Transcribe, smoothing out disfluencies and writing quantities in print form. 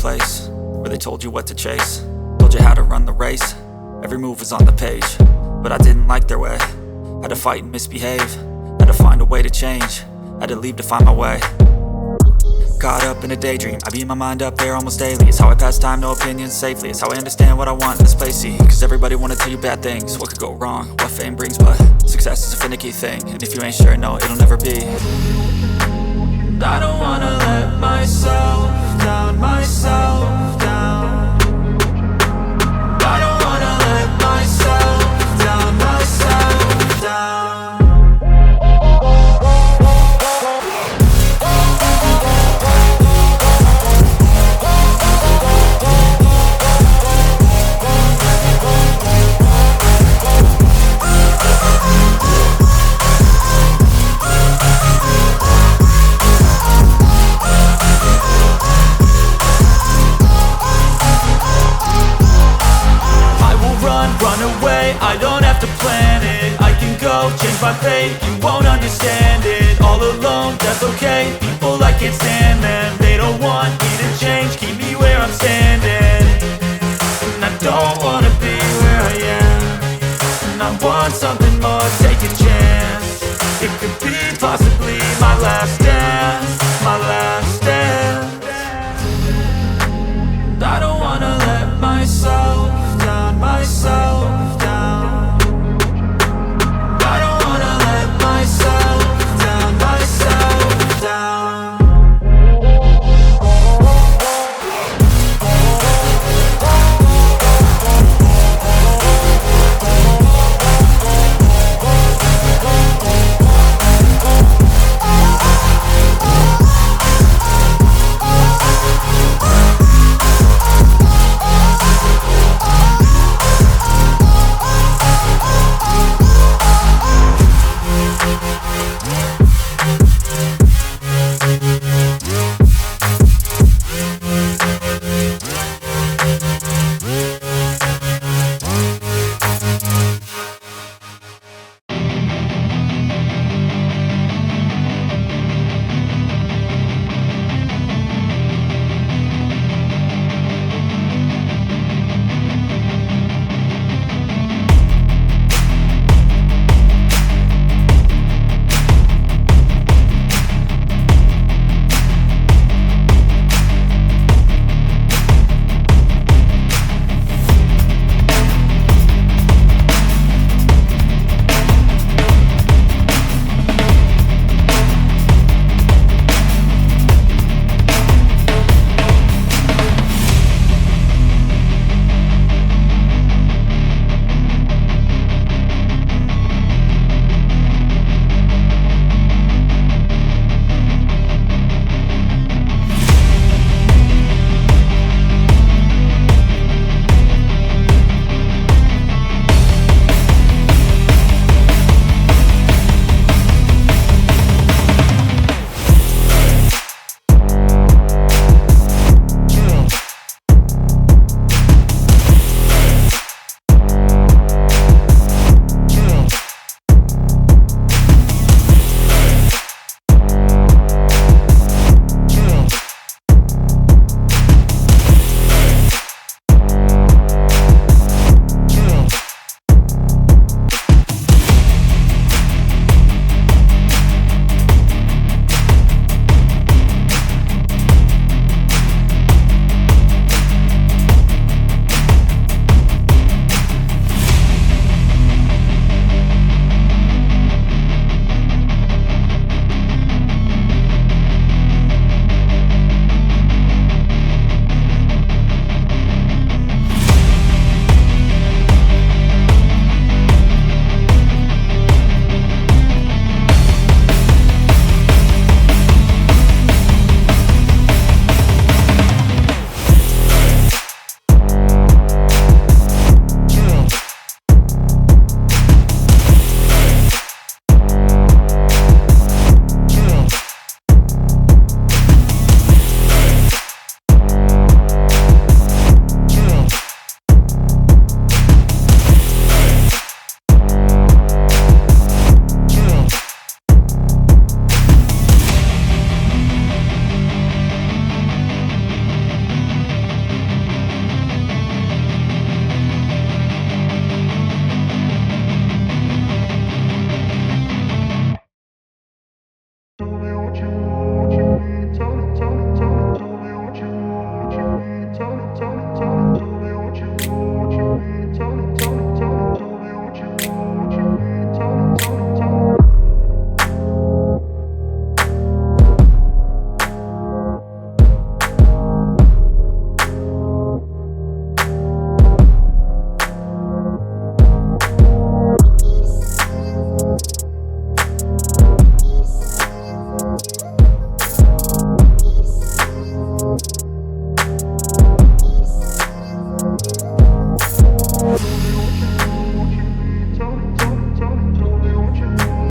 place where they told you what to chase, told you how to run the race. Every move was on the page, but I didn't like their way. Had to fight and misbehave, had to find a way to change, had to leave to find my way. Caught up in a daydream, I beat my mind up there almost daily. It's how I pass time, no opinions safely. It's how I understand what I want in this place, see. Cause everybody wanna tell you bad things, what could go wrong, what fame brings. But success is a finicky thing, and if you ain't sure, no, it'll never be. I don't wanna let myself down, myself down. I don't wanna let myself down, myself down. Run away, I don't have to plan it. I can go, change my fate, you won't understand it. All alone, that's okay, people I can't stand them. They don't want